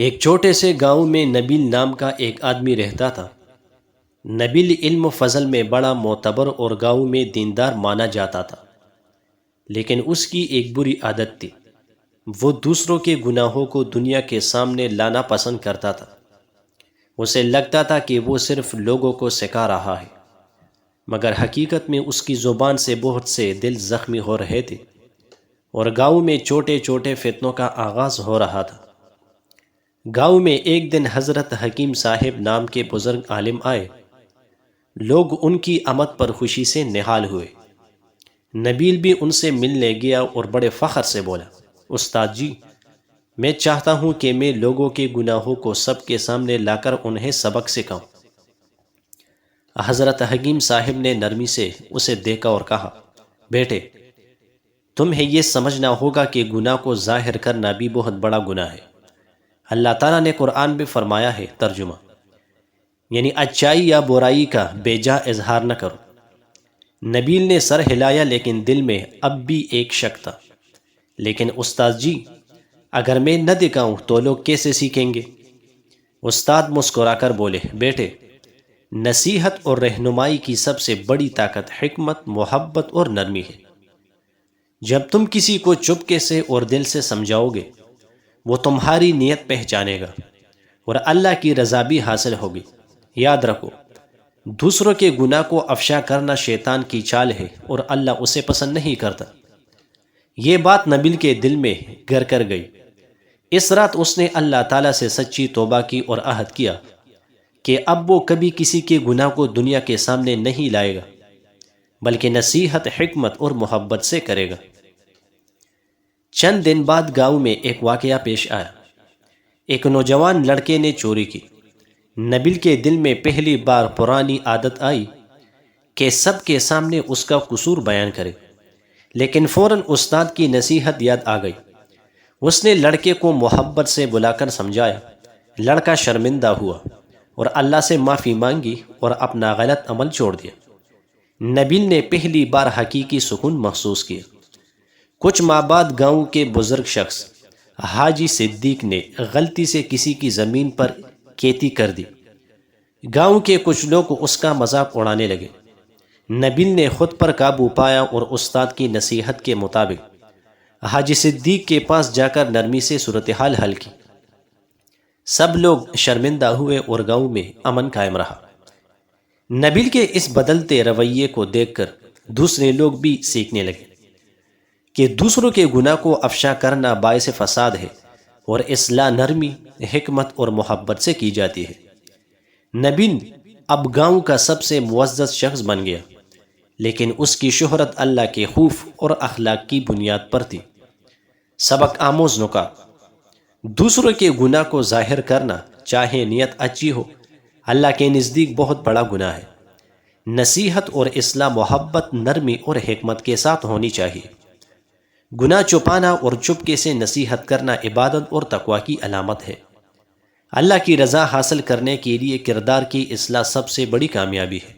ایک چھوٹے سے گاؤں میں نبیل نام کا ایک آدمی رہتا تھا۔ نبیل علم و فضل میں بڑا معتبر اور گاؤں میں دیندار مانا جاتا تھا، لیکن اس کی ایک بری عادت تھی۔ وہ دوسروں کے گناہوں کو دنیا کے سامنے لانا پسند کرتا تھا۔ اسے لگتا تھا کہ وہ صرف لوگوں کو سکھا رہا ہے، مگر حقیقت میں اس کی زبان سے بہت سے دل زخمی ہو رہے تھے، اور گاؤں میں چھوٹے چھوٹے فتنوں کا آغاز ہو رہا تھا۔ گاؤں میں ایک دن حضرت حکیم صاحب نام کے بزرگ عالم آئے۔ لوگ ان کی آمد پر خوشی سے نہال ہوئے۔ نبیل بھی ان سے ملنے گیا اور بڑے فخر سے بولا، استاد جی، میں چاہتا ہوں کہ میں لوگوں کے گناہوں کو سب کے سامنے لا کر انہیں سبق سکھاؤں۔ حضرت حکیم صاحب نے نرمی سے اسے دیکھا اور کہا، بیٹے، تمہیں یہ سمجھنا ہوگا کہ گناہ کو ظاہر کرنا بھی بہت بڑا گناہ ہے۔ اللہ تعالیٰ نے قرآن میں فرمایا ہے، ترجمہ، یعنی اچائی یا برائی کا بے جا اظہار نہ کرو۔ نبیل نے سر ہلایا، لیکن دل میں اب بھی ایک شک تھا۔ لیکن استاد جی، اگر میں نہ دکھاؤں تو لوگ کیسے سیکھیں گے؟ استاد مسکرا کر بولے، بیٹے، نصیحت اور رہنمائی کی سب سے بڑی طاقت حکمت، محبت اور نرمی ہے۔ جب تم کسی کو چپکے سے اور دل سے سمجھاؤ گے، وہ تمہاری نیت پہچانے گا اور اللہ کی رضا بھی حاصل ہوگی۔ یاد رکھو، دوسروں کے گناہ کو افشا کرنا شیطان کی چال ہے اور اللہ اسے پسند نہیں کرتا۔ یہ بات نبیل کے دل میں گر کر گئی۔ اس رات اس نے اللہ تعالیٰ سے سچی توبہ کی اور عہد کیا کہ اب وہ کبھی کسی کے گناہ کو دنیا کے سامنے نہیں لائے گا، بلکہ نصیحت، حکمت اور محبت سے کرے گا۔ چند دن بعد گاؤں میں ایک واقعہ پیش آیا۔ ایک نوجوان لڑکے نے چوری کی۔ نبیل کے دل میں پہلی بار پرانی عادت آئی کہ سب کے سامنے اس کا قصور بیان کرے، لیکن فوراً استاد کی نصیحت یاد آ گئی۔ اس نے لڑکے کو محبت سے بلا کر سمجھایا۔ لڑکا شرمندہ ہوا اور اللہ سے معافی مانگی اور اپنا غلط عمل چھوڑ دیا۔ نبیل نے پہلی بار حقیقی سکون محسوس کیا۔ کچھ ماہ بعد گاؤں کے بزرگ شخص حاجی صدیق نے غلطی سے کسی کی زمین پر کھیتی کر دی۔ گاؤں کے کچھ لوگ اس کا مذاق اڑانے لگے۔ نبیل نے خود پر قابو پایا اور استاد کی نصیحت کے مطابق حاجی صدیق کے پاس جا کر نرمی سے صورتحال حل کی۔ سب لوگ شرمندہ ہوئے اور گاؤں میں امن قائم رہا۔ نبیل کے اس بدلتے رویے کو دیکھ کر دوسرے لوگ بھی سیکھنے لگے کہ دوسروں کے گناہ کو افشا کرنا باعث فساد ہے اور اصلاح نرمی، حکمت اور محبت سے کی جاتی ہے۔ نبیل اب گاؤں کا سب سے معزز شخص بن گیا، لیکن اس کی شہرت اللہ کے خوف اور اخلاق کی بنیاد پر تھی۔ سبق آموز نکات: دوسروں کے گناہ کو ظاہر کرنا، چاہے نیت اچھی ہو، اللہ کے نزدیک بہت بڑا گناہ ہے۔ نصیحت اور اصلاح محبت، نرمی اور حکمت کے ساتھ ہونی چاہیے۔ گناہ چھپانا اور چپکے سے نصیحت کرنا عبادت اور تقوی کی علامت ہے۔ اللہ کی رضا حاصل کرنے کے لیے کردار کی اصلاح سب سے بڑی کامیابی ہے۔